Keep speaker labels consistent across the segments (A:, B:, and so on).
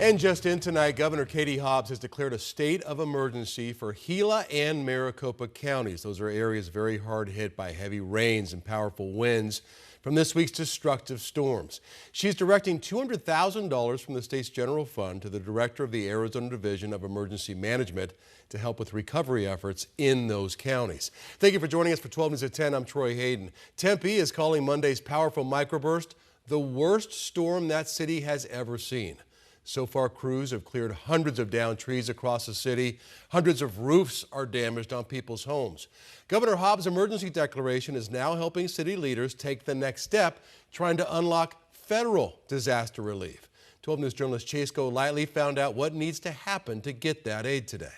A: And just in tonight, Governor Katie Hobbs has declared a state of emergency for Gila and Maricopa counties. Those are areas very hard hit by heavy rains and powerful winds from this week's destructive storms. She's directing $200,000 from the state's general fund to the director of the Arizona Division of Emergency Management to help with recovery efforts in those counties. Thank you for joining us for 12 News at 10. I'm Troy Hayden. Tempe is calling Monday's powerful microburst the worst storm that city has ever seen. So far, crews have cleared hundreds of downed trees across the city. Hundreds of roofs are damaged on people's homes. Governor Hobbs' emergency declaration is now helping city leaders take the next step, trying to unlock federal disaster relief. 12 News journalist Chase Golightly found out what needs to happen to get that aid today.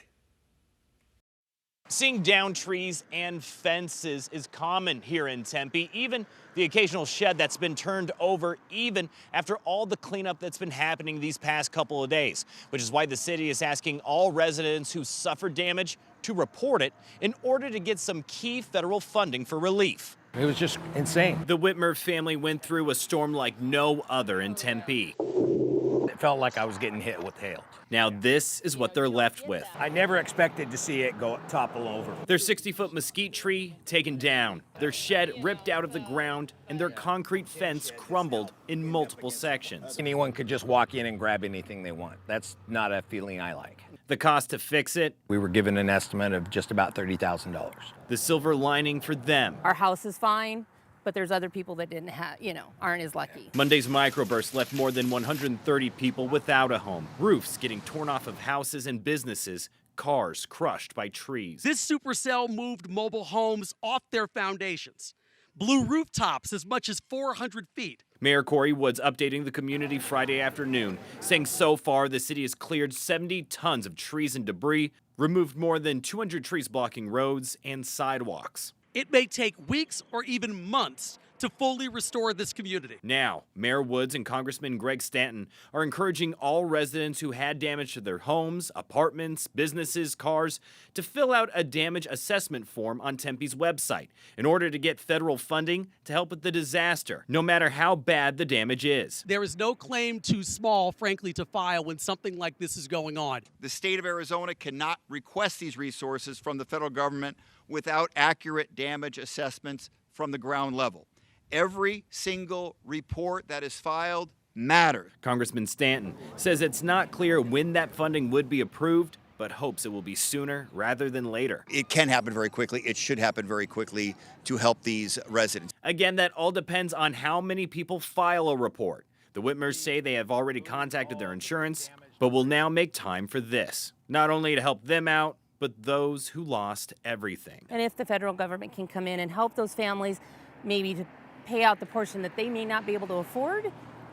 B: Seeing downed trees and fences is common here in Tempe, even the occasional shed that's been turned over, even after all the cleanup that's been happening these past couple of days, which is why the city is asking all residents who suffered damage to report it in order to get some key federal funding for relief.
C: It was just insane.
B: The Whitmer family went through a storm like no other in Tempe.
C: It felt like I was getting hit with hail.
B: Now this is what they're left with.
C: I never expected to see it go topple over.
B: Their 60-foot mesquite tree taken down, their shed ripped out of the ground, and their concrete fence crumbled in multiple sections.
C: Anyone could just walk in and grab anything they want. That's not a feeling I like.
B: The cost to fix it?
C: We were given an estimate of just about $30,000.
B: The silver lining for them.
D: Our house is fine, but there's other people that didn't have, aren't as lucky.
B: Monday's microburst left more than 130 people without a home. Roofs getting torn off of houses and businesses, cars crushed by trees.
E: This supercell moved mobile homes off their foundations, blew rooftops as much as 400 feet.
B: Mayor Corey Woods updating the community Friday afternoon, saying so far the city has cleared 70 tons of trees and debris, removed more than 200 trees blocking roads and sidewalks.
E: It may take weeks or even months to fully restore this community.
B: Now, Mayor Woods and Congressman Greg Stanton are encouraging all residents who had damage to their homes, apartments, businesses, cars to fill out a damage assessment form on Tempe's website in order to get federal funding to help with the disaster, no matter how bad the damage is.
E: There is no claim too small, frankly, to file when something like this is going on.
F: The state of Arizona cannot request these resources from the federal government without accurate damage assessments from the ground level. Every single report that is filed matters.
B: Congressman Stanton says it's not clear when that funding would be approved, but hopes it will be sooner rather than later.
F: It can happen very quickly. It should happen very quickly to help these residents.
B: Again, that all depends on how many people file a report. The Whitmers say they have already contacted their insurance, but will now make time for this, not only to help them out, but those who lost everything.
D: And if the federal government can come in and help those families, maybe to pay out the portion that they may not be able to afford,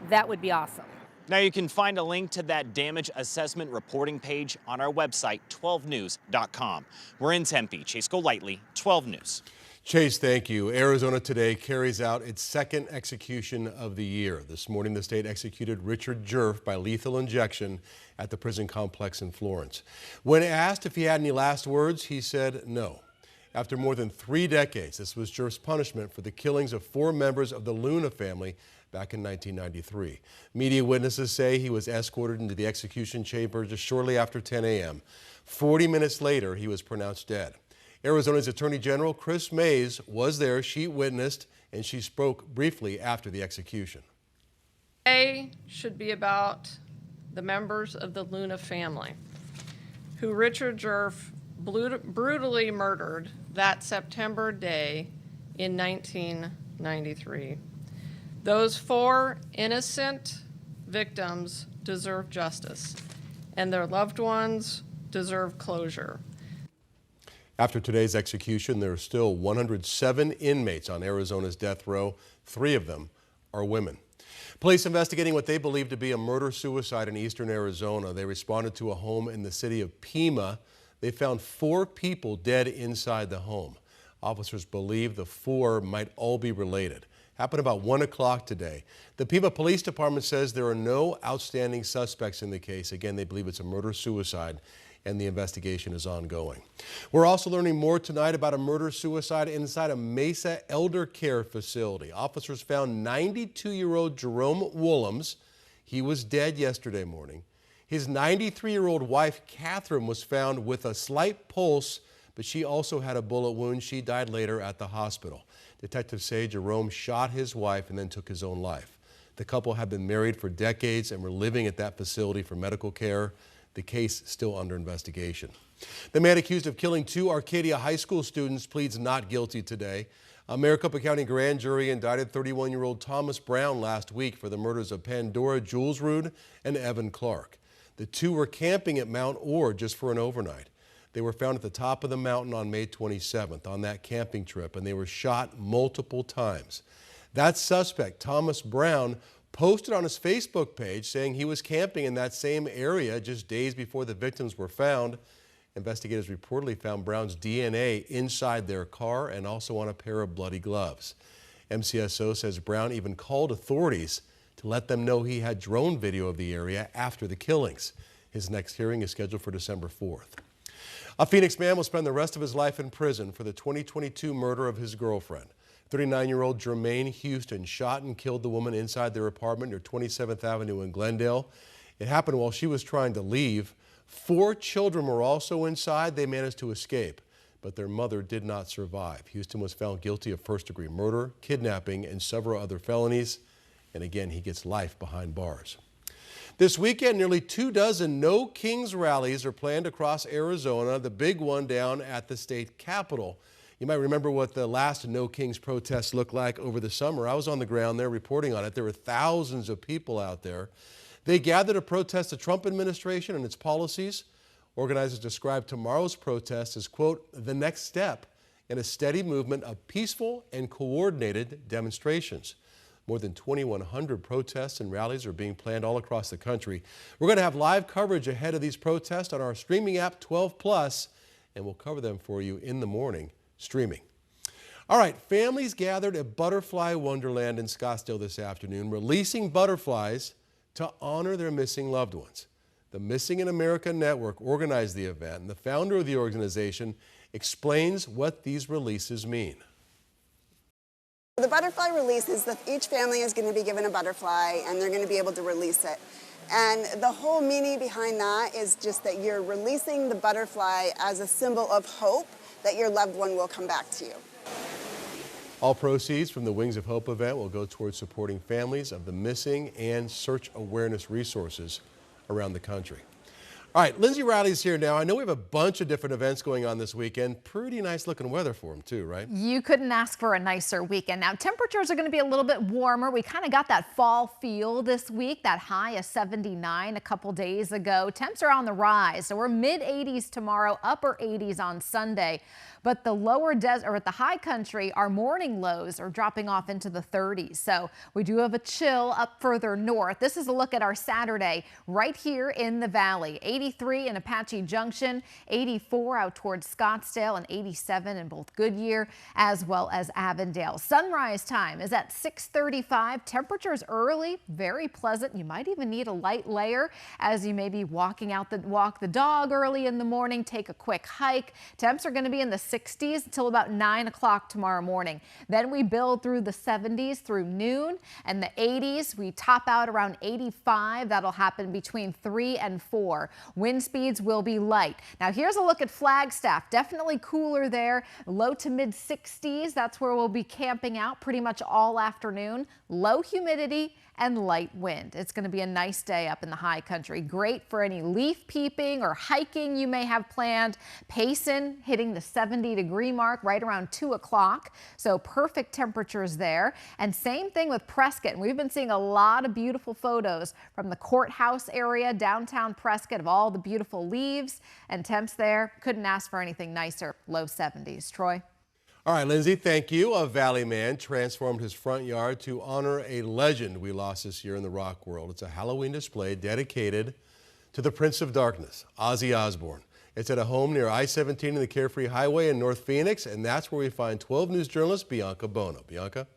D: that would be awesome.
B: Now you can find a link to that damage assessment reporting page on our website, 12news.com. We're in Tempe. Chase Golightly, 12 News.
A: Chase, thank you. Arizona today carries out its second execution of the year. This morning, the state executed Richard Jerf by lethal injection at the prison complex in Florence. When asked if he had any last words, he said no. After more than 3 decades, this was Jerf's punishment for the killings of 4 members of the Luna family back in 1993. Media witnesses say he was escorted into the execution chamber just shortly after 10 a.m. 40 minutes later, he was pronounced dead. Arizona's Attorney General Chris Mays was there. She witnessed, and she spoke briefly after the execution.
G: Today should be about the members of the Luna family, who Richard Jerf brutally murdered that September day in 1993. Those 4 innocent victims deserve justice, and their loved ones deserve closure.
A: After today's execution, there are still 107 inmates on Arizona's death row. 3 of them are women. Police investigating what they believe to be a murder-suicide in eastern Arizona. They responded to a home in the city of Pima. They found 4 people dead inside the home. Officers believe the 4 might all be related. Happened about 1 o'clock today. The Pima Police Department says there are no outstanding suspects in the case. Again, they believe it's a murder-suicide, and the investigation is ongoing. We're also learning more tonight about a murder-suicide inside a Mesa elder care facility. Officers found 92-year-old Jerome Woolhams. He was dead yesterday morning. His 93-year-old wife, Catherine, was found with a slight pulse, but she also had a bullet wound. She died later at the hospital. Detectives say Jerome shot his wife and then took his own life. The couple had been married for decades and were living at that facility for medical care. The case still under investigation. The man accused of killing 2 Arcadia High School students pleads not guilty today. A Maricopa County grand jury indicted 31-year-old Thomas Brown last week for the murders of Pandora Julesrud and Evan Clark. The 2 were camping at Mount Orr just for an overnight. They were found at the top of the mountain on May 27th on that camping trip, and they were shot multiple times. That suspect, Thomas Brown, posted on his Facebook page saying he was camping in that same area just days before the victims were found. Investigators reportedly found Brown's DNA inside their car and also on a pair of bloody gloves. MCSO says Brown even called authorities to let them know he had drone video of the area after the killings. His next hearing is scheduled for December 4th. A Phoenix man will spend the rest of his life in prison for the 2022 murder of his girlfriend. 39-year-old Jermaine Houston shot and killed the woman inside their apartment near 27th Avenue in Glendale. It happened while she was trying to leave. 4 children were also inside. They managed to escape, but their mother did not survive. Houston was found guilty of first-degree murder, kidnapping, and several other felonies. And again, he gets life behind bars. This weekend, nearly 24 No Kings rallies are planned across Arizona, the big one down at the state capitol. You might remember what the last No Kings protests looked like over the summer. I was on the ground there reporting on it. There were thousands of people out there. They gathered to protest the Trump administration and its policies. Organizers describe tomorrow's protest as, quote, the next step in a steady movement of peaceful and coordinated demonstrations. More than 2,100 protests and rallies are being planned all across the country. We're going to have live coverage ahead of these protests on our streaming app 12 Plus, and we'll cover them for you in the morning streaming. All right, families gathered at Butterfly Wonderland in Scottsdale this afternoon, releasing butterflies to honor their missing loved ones. The Missing in America Network organized the event, and the founder of the organization explains what these releases mean.
H: The butterfly release is that each family is going to be given a butterfly and they're going to be able to release it. And the whole meaning behind that is just that you're releasing the butterfly as a symbol of hope that your loved one will come back to you.
A: All proceeds from the Wings of Hope event will go towards supporting families of the missing and search awareness resources around the country. All right, Lindsay Riley's here now. I know we have a bunch of different events going on this weekend. Pretty nice looking weather for them too, right?
I: You couldn't ask for a nicer weekend. Now, temperatures are going to be a little bit warmer. We kind of got that fall feel this week, that high of 79 a couple days ago. Temps are on the rise, so we're mid 80s tomorrow, upper 80s on Sunday. But the lower desert, or at the high country, our morning lows are dropping off into the 30s. So we do have a chill up further north. This is a look at our Saturday right here in the valley. 83 in Apache Junction, 84 out towards Scottsdale, and 87 in both Goodyear as well as Avondale. Sunrise time is at 6:35. Temperatures early, very pleasant. You might even need a light layer as you may be walk the dog early in the morning, take a quick hike. Temps are going to be in the 60s until about 9 o'clock tomorrow morning. Then we build through the 70s through noon, and the 80s. We top out around 85. That'll happen between 3 and 4. Wind speeds will be light. Now here's a look at Flagstaff. Definitely cooler there. Low to mid 60s. That's where we'll be camping out pretty much all afternoon. Low humidity and light wind. It's going to be a nice day up in the high country. Great for any leaf peeping or hiking you may have planned. Payson hitting the 70-degree mark right around 2 o'clock. So perfect temperatures there. And same thing with Prescott. We've been seeing a lot of beautiful photos from the courthouse area, downtown Prescott, of all the beautiful leaves and temps there. Couldn't ask for anything nicer. Low 70s. Troy?
A: All right, Lindsay, thank you. A Valley man transformed his front yard to honor a legend we lost this year in the rock world. It's a Halloween display dedicated to the Prince of Darkness, Ozzy Osbourne. It's at a home near I-17 and the Carefree Highway in North Phoenix, and that's where we find 12 News journalist Bianca Bono. Bianca?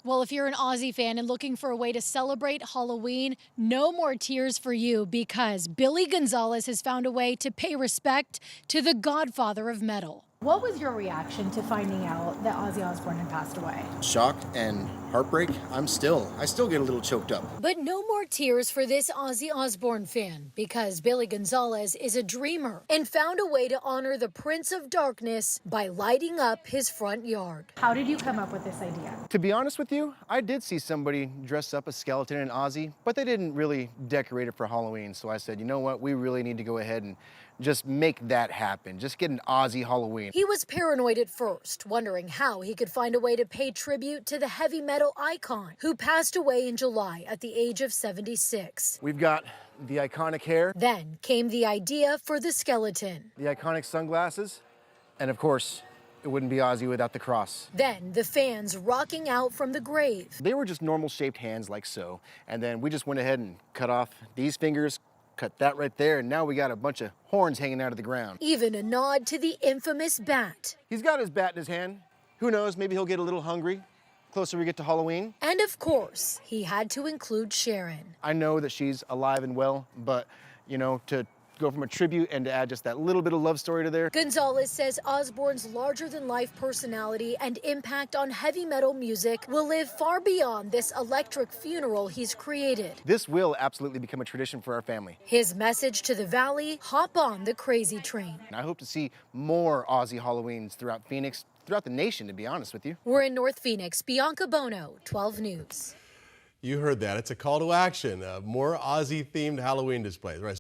J: Well, if you're an Ozzy fan and looking for a way to celebrate Halloween, no more tears for you, because Billy Gonzalez has found a way to pay respect to the godfather of metal.
K: What was your reaction to finding out that Ozzy Osbourne had passed away?
L: Shocked and
K: heartbreak, I still get a little choked up.
J: But no more tears for this Ozzy Osbourne fan, because Billy Gonzalez is a dreamer and found a way to honor the Prince of Darkness by lighting up his front yard.
L: How did you come up with this idea?
K: To be honest with you, I did see somebody dress up a skeleton in Ozzy, but they didn't really decorate it for Halloween. So I said, you know what, we really need to go ahead and just make that happen. Just get an Ozzy Halloween.
J: He was paranoid at first, wondering how he could find a way to pay tribute to the heavy metal icon who passed away in July at the age of 76.
K: We've got the iconic hair,
J: Then came the idea for the skeleton.
K: the iconic sunglasses, and of course, it wouldn't be Ozzy without the cross.
J: Then the fans rocking out from the grave.
K: They were just normal shaped hands like so, and then we just went ahead and cut off these fingers, cut that right there, and now we got a bunch of horns hanging out of the ground.
J: Even a nod to the infamous bat.
K: He's got his bat in his hand. Who knows, maybe he'll get a little hungry closer we get to Halloween.
J: And of course, he had to include Sharon.
K: I know that she's alive and well, but, you know, to go from a tribute and to add just that little bit of love story to there.
J: Gonzalez says Osbourne's larger-than-life personality and impact on heavy metal music will live far beyond this electric funeral he's created.
K: This will absolutely become a tradition for our family.
J: His message to the Valley, hop on the crazy train.
K: And I hope to see more Ozzy Halloweens throughout Phoenix, throughout the nation, to be honest with you.
J: We're in North Phoenix. Bianca Bono, 12 News.
A: You heard that. It's a call to action. More Ozzy-themed Halloween displays. Right.